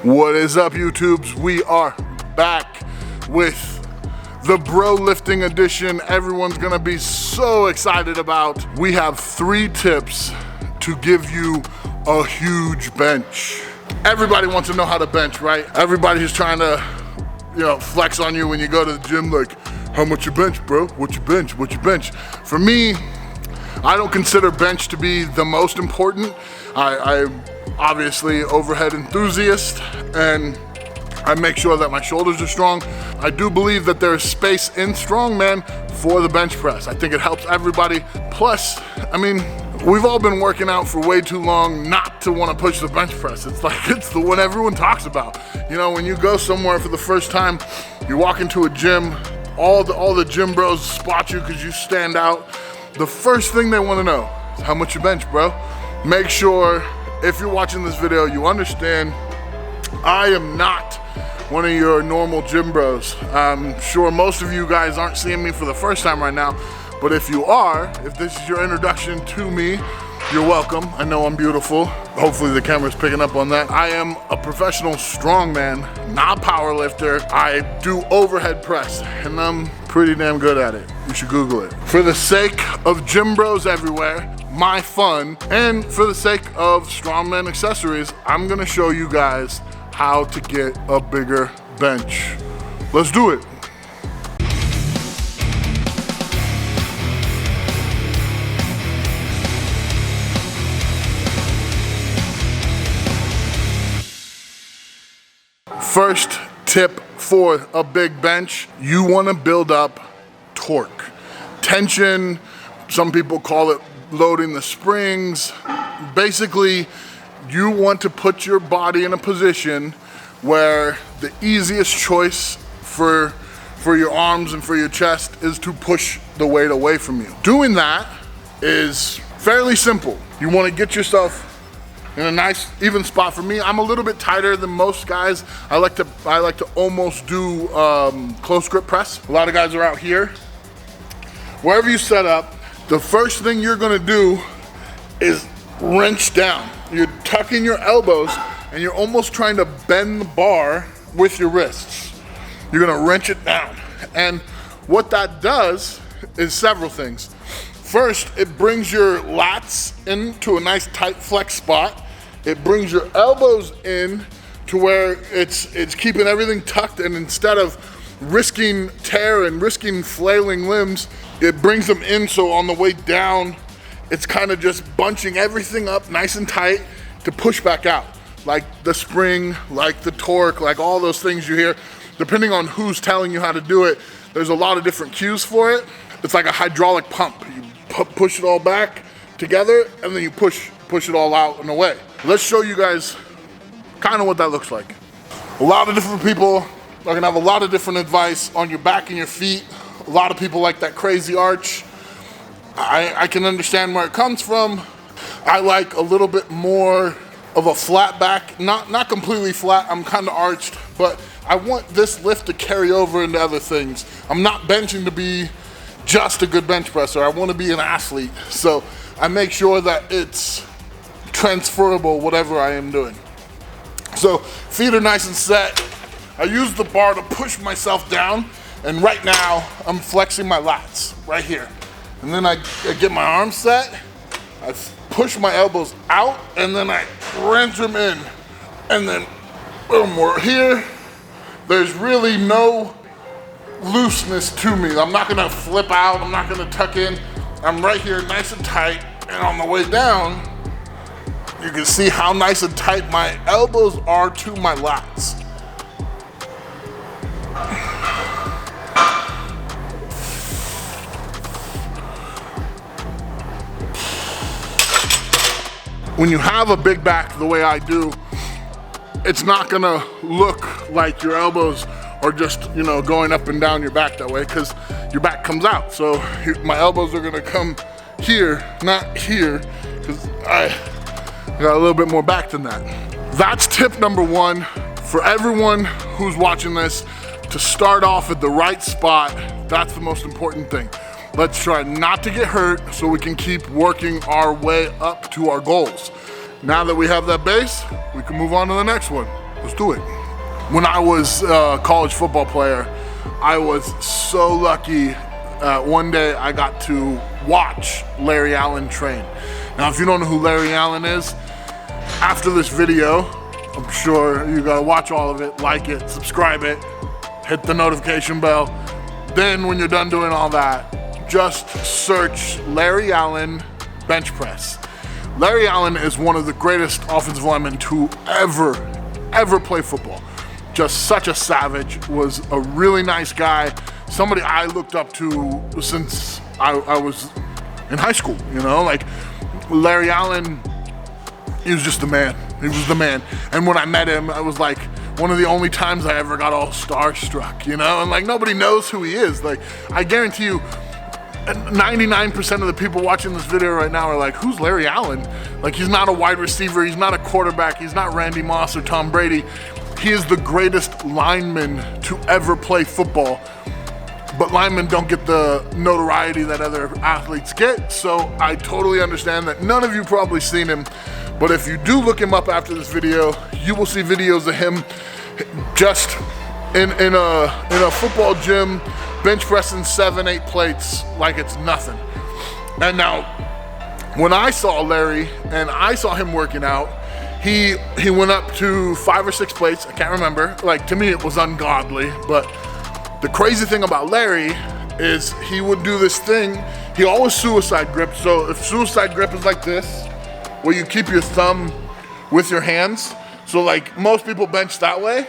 What is up, YouTubes? We are back with the bro lifting edition. Everyone's gonna be so excited about. We have 3 tips to give you a huge bench. Everybody wants to know how to bench, right? Everybody's trying to, flex on you when you go to the gym, like, how much you bench, bro? What you bench? What you bench? For me, I don't consider bench to be the most important. I'm obviously overhead enthusiast, and I make sure that my shoulders are strong. I do believe that there is space in strongman for the bench press. I think it helps everybody. Plus, we've all been working out for way too long not to want to push the bench press. It's the one everyone talks about. When you go somewhere for the first time, you walk into a gym, all the gym bros spot you because you stand out. The first thing they want to know is how much you bench, bro. Make sure, if you're watching this video, you understand I am not one of your normal gym bros. I'm sure most of you guys aren't seeing me for the first time right now, but if you are, if this is your introduction to me, you're welcome. I know I'm beautiful. Hopefully the camera's picking up on that. I am a professional strongman, not a power lifter. I do overhead press, and I'm pretty damn good at it. You should Google it. For the sake of gym bros everywhere, my fun, and for the sake of strongman accessories, I'm gonna show you guys how to get a bigger bench. Let's do it. First tip for a big bench, you wanna build up torque. Tension, some people call it loading the springs. Basically, you want to put your body in a position where the easiest choice for your arms and for your chest is to push the weight away from you. Doing that is fairly simple. You wanna get yourself in a nice even spot. For me, I'm a little bit tighter than most guys. I like to almost do close grip press. A lot of guys are out here. Wherever you set up, the first thing you're gonna do is wrench down. You're tucking your elbows and you're almost trying to bend the bar with your wrists. You're gonna wrench it down. And what that does is several things. First, it brings your lats into a nice tight flex spot. It brings your elbows in to where it's keeping everything tucked, and instead of risking tear and risking flailing limbs, it brings them in so on the way down, it's kind of just bunching everything up nice and tight to push back out. Like the spring, like the torque, like all those things you hear. Depending on who's telling you how to do it, there's a lot of different cues for it. It's like a hydraulic pump. You push it all back together, and then you push it all out and away. Let's show you guys kind of what that looks like. A lot of different people are gonna have a lot of different advice on your back and your feet. A lot of people like that crazy arch. I can understand where it comes from. I like a little bit more of a flat back, not completely flat, I'm kind of arched, but I want this lift to carry over into other things. I'm not benching to be just a good bench presser. I want to be an athlete, so I make sure that it's transferable, whatever I am doing. So feet are nice and set. I use the bar to push myself down, and right now I'm flexing my lats right here. And then I get my arms set, I push my elbows out, and then I wrench them in. And then boom, we're here. There's really no looseness to me. I'm not gonna flip out, I'm not gonna tuck in. I'm right here nice and tight, and on the way down, you can see how nice and tight my elbows are to my lats. When you have a big back the way I do, it's not gonna look like your elbows are just, going up and down your back that way, because your back comes out. So my elbows are gonna come here, not here, because I got a little bit more back than that. That's tip number 1 for everyone who's watching this, to start off at the right spot. That's the most important thing. Let's try not to get hurt so we can keep working our way up to our goals. Now that we have that base, we can move on to the next one. Let's do it. When I was a college football player, I was so lucky. One day I got to watch Larry Allen train. Now, if you don't know who Larry Allen is, after this video, I'm sure you gotta watch all of it, like it, subscribe it, hit the notification bell. Then when you're done doing all that, just search Larry Allen bench press. Larry Allen is one of the greatest offensive linemen to ever play football. Just such a savage, was a really nice guy, somebody I looked up to since I was in high school, you know? Like, Larry Allen, he was just the man. He was the man. And when I met him, I was like, one of the only times I ever got all starstruck, you know? And like, nobody knows who he is. Like, I guarantee you, 99% of the people watching this video right now are like, who's Larry Allen? Like, he's not a wide receiver, he's not a quarterback, he's not Randy Moss or Tom Brady. He is the greatest lineman to ever play football. But linemen don't get the notoriety that other athletes get, so I totally understand that none of you probably seen him. But if you do look him up after this video, you will see videos of him just in a football gym, bench pressing 7-8 plates like it's nothing. And now, when I saw Larry and I saw him working out, he went up to 5 or 6 plates, I can't remember. Like, to me it was ungodly, but the crazy thing about Larry is he would do this thing, he always suicide gripped. So if suicide grip is like this, where you keep your thumb with your hands, so like most people bench that way,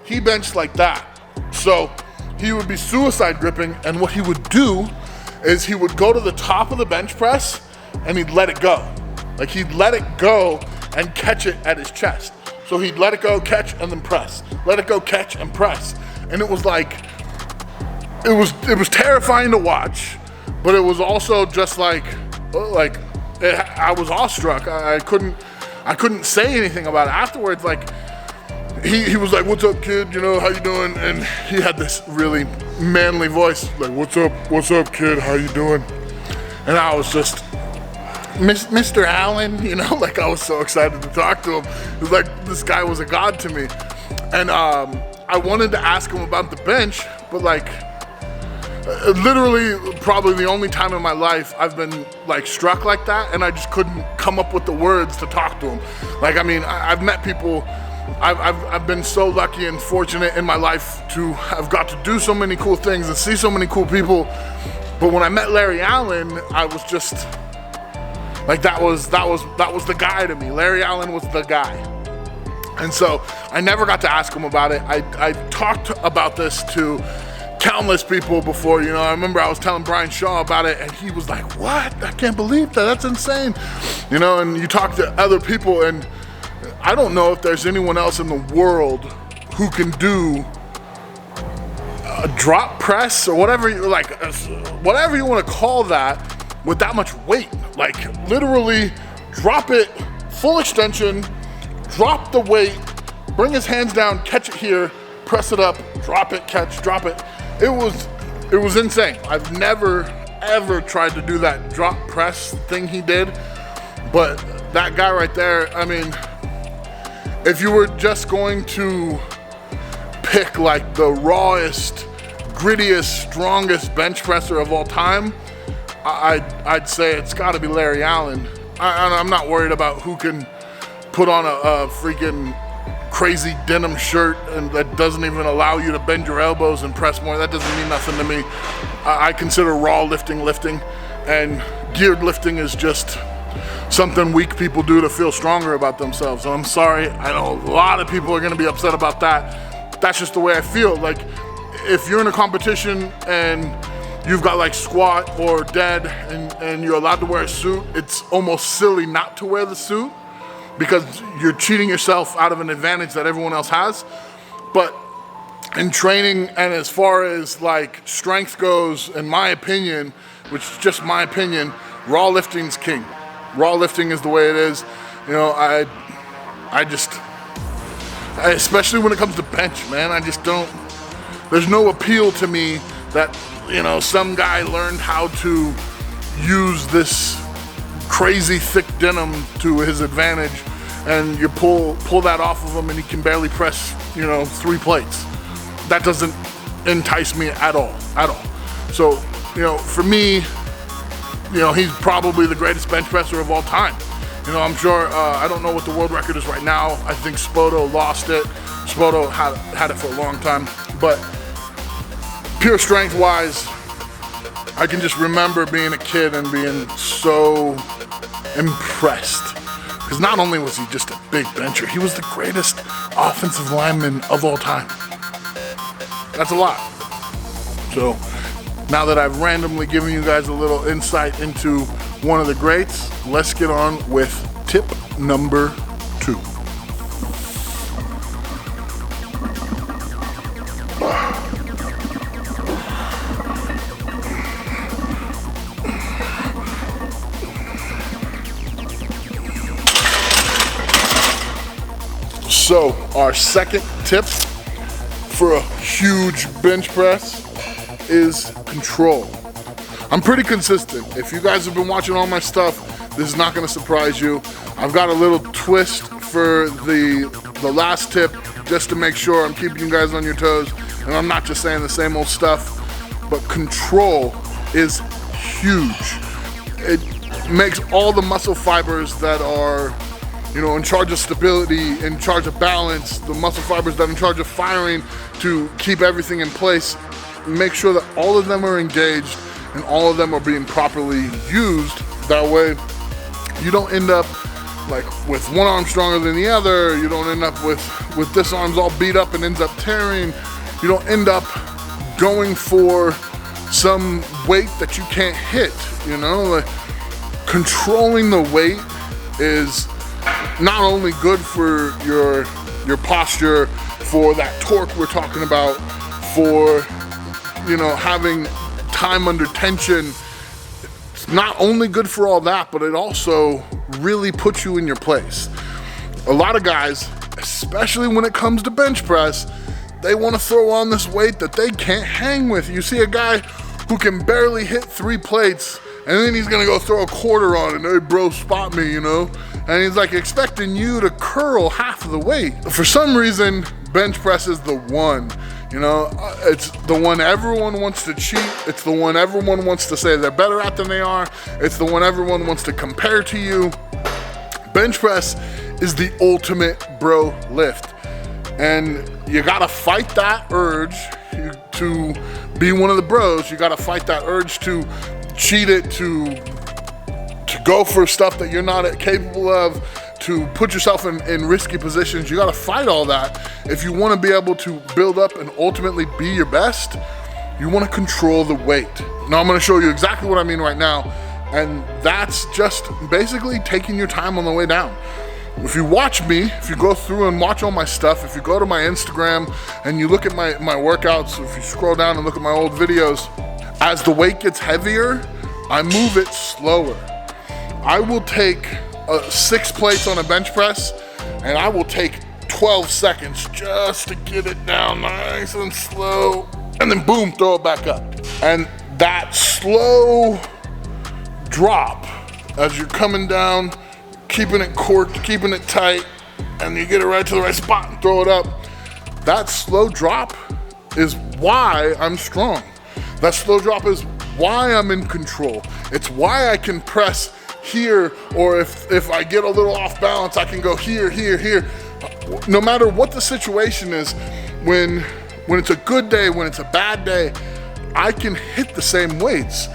he benched like that. So he would be suicide gripping, and what he would do is he would go to the top of the bench press and he'd let it go. Like, he'd let it go and catch it at his chest. So he'd let it go, catch, and then press. Let it go, catch, and press. And it was like, it was terrifying to watch, but it was also just like I was awestruck. I couldn't say anything about it. Afterwards, like, he was like, "What's up, kid? You know, how you doing?" And he had this really manly voice, like, "What's up, kid? How you doing?" And I was just, Mr. Allen, you know, like, I was so excited to talk to him. It was like, this guy was a god to me. And I wanted to ask him about the bench, but like, literally probably the only time in my life I've been like struck like that, and I just couldn't come up with the words to talk to him. Like, I mean, I've met people, I've been so lucky and fortunate in my life to have got to do so many cool things and see so many cool people. But when I met Larry Allen, I was just like, that was the guy to me. Larry Allen was the guy. And so I never got to ask him about it. I talked about this to countless people before, you know. I remember I was telling Brian Shaw about it, and he was like, "What? I can't believe that, that's insane." You know, and you talk to other people, and I don't know if there's anyone else in the world who can do a drop press or whatever you want to call that with that much weight. Like, literally drop it, full extension, drop the weight, bring his hands down, catch it here, press it up, drop it, catch, drop it. It was insane. I've never ever tried to do that drop press thing he did, but that guy right there, I mean, if you were just going to pick like the rawest, grittiest, strongest bench presser of all time, I'd say it's got to be Larry Allen. I'm not worried about who can put on a freaking crazy denim shirt and that doesn't even allow you to bend your elbows and press more. That doesn't mean nothing to me. I consider raw lifting, and geared lifting is just something weak people do to feel stronger about themselves. So I'm sorry, I know a lot of people are gonna be upset about that. That's just the way I feel. Like, if you're in a competition and you've got like squat or dead and you're allowed to wear a suit, it's almost silly not to wear the suit because you're cheating yourself out of an advantage that everyone else has. But in training, and as far as like strength goes, in my opinion, which is just my opinion, raw lifting's king. Raw lifting is the way it is. You know, I especially when it comes to bench, man, I just don't, there's no appeal to me that, you know, some guy learned how to use this crazy thick denim to his advantage and you pull that off of him and he can barely press, 3 plates. That doesn't entice me at all. So, for me, he's probably the greatest bench presser of all time. I'm sure, I don't know what the world record is right now. I think Spoto lost it. Spoto had it for a long time. But pure strength wise, I can just remember being a kid and being so impressed. Because not only was he just a big bencher, he was the greatest offensive lineman of all time. That's a lot. So now that I've randomly given you guys a little insight into one of the greats, let's get on with tip number 2. So our second tip for a huge bench press is control. I'm pretty consistent. If you guys have been watching all my stuff, this is not gonna surprise you. I've got a little twist for the last tip just to make sure I'm keeping you guys on your toes and I'm not just saying the same old stuff, but control is huge. It makes all the muscle fibers that are in charge of stability, in charge of balance, the muscle fibers that are in charge of firing to keep everything in place, make sure that all of them are engaged and all of them are being properly used. That way you don't end up like with one arm stronger than the other. You don't end up with this arm's all beat up and ends up tearing. You don't end up going for some weight that you can't hit, Like, controlling the weight is not only good for your posture, for that torque we're talking about, for having time under tension. It's not only good for all that, but it also really puts you in your place. A lot of guys, especially when it comes to bench press, they want to throw on this weight that they can't hang with. You see a guy who can barely hit 3 plates and then he's gonna go throw a quarter on it. Hey bro, spot me, And he's like expecting you to curl half of the weight. For some reason, bench press is the one. It's the one everyone wants to cheat. It's the one everyone wants to say they're better at than they are. It's the one everyone wants to compare to you. Bench press is the ultimate bro lift. And you gotta fight that urge to be one of the bros. You gotta fight that urge to cheat it, to go for stuff that you're not capable of, to put yourself in risky positions. You gotta fight all that. If you wanna be able to build up and ultimately be your best, you wanna control the weight. Now I'm gonna show you exactly what I mean right now, and that's just basically taking your time on the way down. If you watch me, if you go through and watch all my stuff, if you go to my Instagram and you look at my workouts, if you scroll down and look at my old videos, as the weight gets heavier, I move it slower. I will take 6 plates on a bench press and I will take 12 seconds just to get it down nice and slow, and then boom, throw it back up. And that slow drop as you're coming down, keeping it corked, keeping it tight, and you get it right to the right spot and throw it up. That slow drop is why I'm strong. That slow drop is why I'm in control. It's why I can press here, or if I get a little off balance, I can go here, here, here. No matter what the situation is, when it's a good day, when it's a bad day, I can hit the same weights.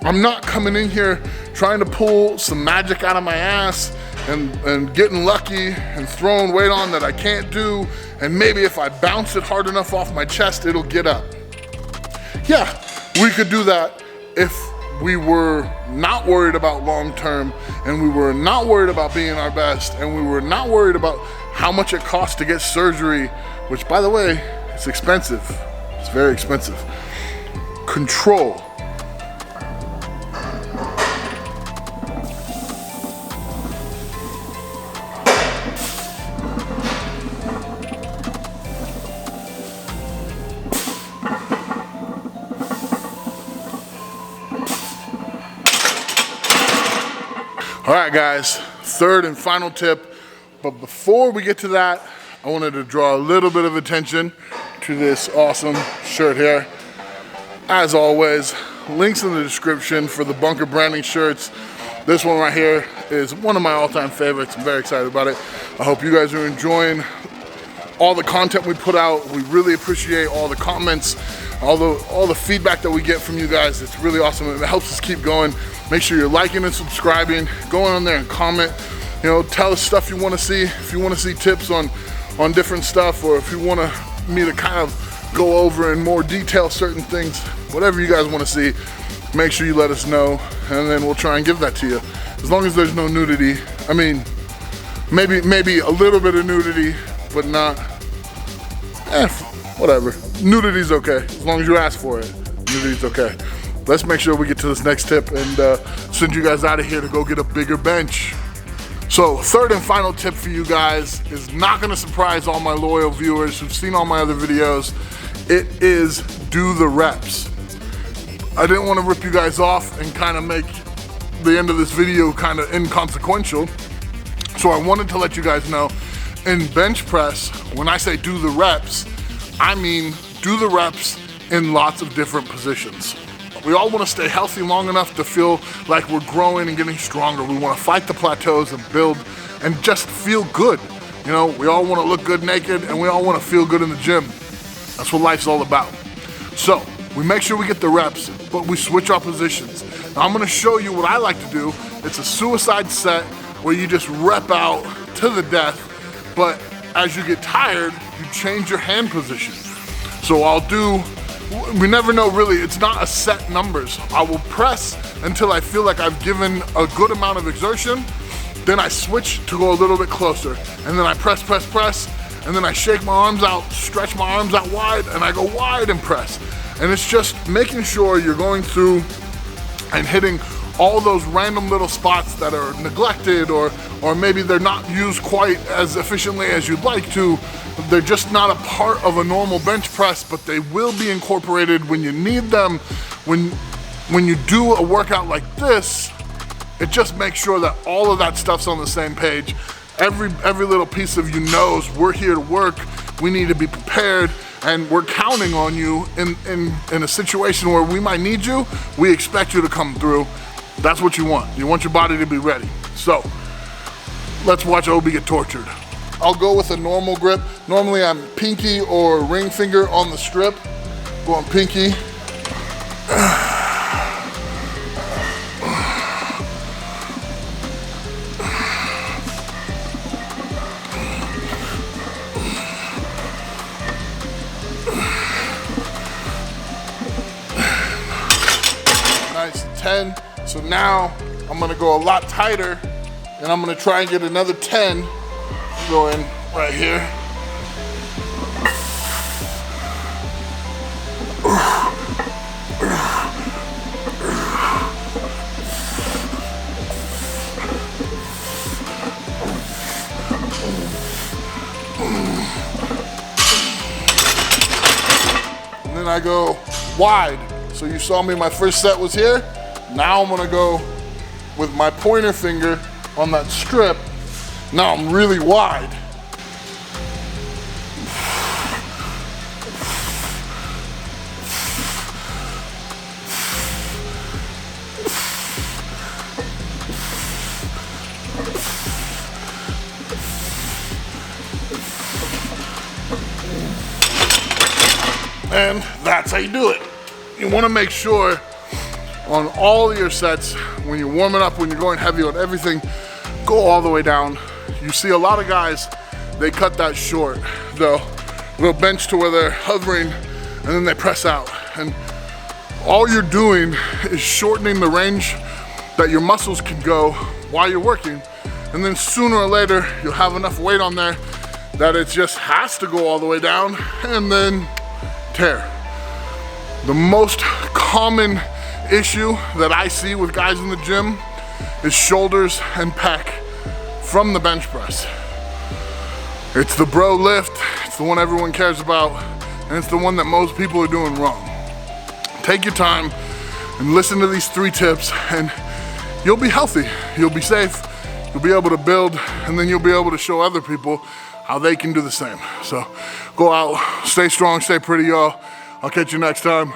I'm not coming in here trying to pull some magic out of my ass and getting lucky and throwing weight on that I can't do, and maybe if I bounce it hard enough off my chest, it'll get up. Yeah, we could do that if we were not worried about long term, and we were not worried about being our best, and we were not worried about how much it costs to get surgery, which, by the way, it's expensive. It's very expensive. Control. All right, guys, third and final tip But before we get to that, I wanted to draw a little bit of attention to this awesome shirt here. As always, links in the description for the Bunker branding shirts. This one right here is one of my all-time favorites. I'm very excited about it. I hope you guys are enjoying all the content we put out. We really appreciate all the comments, all the feedback that we get from you guys. It's really awesome. It helps us keep going. Make sure you're liking and subscribing. Go on there and comment. You know, tell us stuff you want to see. If you want to see tips on different stuff, or if you want me to kind of go over in more detail certain things, whatever you guys want to see, make sure you let us know, and then we'll try and give that to you. As long as there's no nudity. I mean, maybe a little bit of nudity, but not, whatever. Nudity's okay, as long as you ask for it. Nudity's okay. Let's make sure we get to this next tip and send you guys out of here to go get a bigger bench. So, third and final tip for you guys is not gonna surprise all my loyal viewers who've seen all my other videos. It is do the reps. I didn't want to rip you guys off and kind of make the end of this video kind of inconsequential. So I wanted to let you guys know, in bench press, when I say do the reps, I mean do the reps in lots of different positions. We all want to stay healthy long enough to feel like we're growing and getting stronger. We want to fight the plateaus and build and just feel good. You know, we all want to look good naked, and we all want to feel good in the gym. That's what life's all about. So we make sure we get the reps, but we switch our positions. Now I'm going to show you what I like to do. It's a suicide set where you just rep out to the death, but as you get tired, you change your hand position. So we never know really, it's not a set numbers. I will press until I feel like I've given a good amount of exertion, then I switch to go a little bit closer, and then I press, and then I shake my arms out, stretch my arms out wide, and I go wide and press. And it's just making sure you're going through and hitting all those random little spots that are neglected, or maybe they're not used quite as efficiently as you'd like to. They're just not a part of a normal bench press, but they will be incorporated when you need them. When you do a workout like this, it just makes sure that all of that stuff's on the same page. Every little piece of you knows we're here to work, we need to be prepared, and we're counting on you in a situation where we might need you. We expect you to come through. That's what you want. You want your body to be ready. So let's watch Obi get tortured. I'll go with a normal grip. Normally I'm pinky or ring finger on the strip. Going pinky. Nice, 10. So now I'm gonna go a lot tighter, and I'm gonna try and get another 10 going right here. And then I go wide. So you saw me, my first set was here. Now I'm gonna go with my pointer finger on that strip. Now I'm really wide. And that's how you do it. You wanna make sure on all of your sets, when you're warming up, when you're going heavy on everything, go all the way down. You see a lot of guys, they cut that short. They'll bench to where they're hovering, and then they press out. And all you're doing is shortening the range that your muscles can go while you're working. And then sooner or later, you'll have enough weight on there that it just has to go all the way down, and then tear. The most common issue that I see with guys in the gym is shoulders and pec from the bench press. It's the bro lift, it's the one everyone cares about, and it's the one that most people are doing wrong. Take your time and listen to these 3 tips, and you'll be healthy, you'll be safe, you'll be able to build, and then you'll be able to show other people how they can do the same. So go out, stay strong, stay pretty, y'all. I'll catch you next time.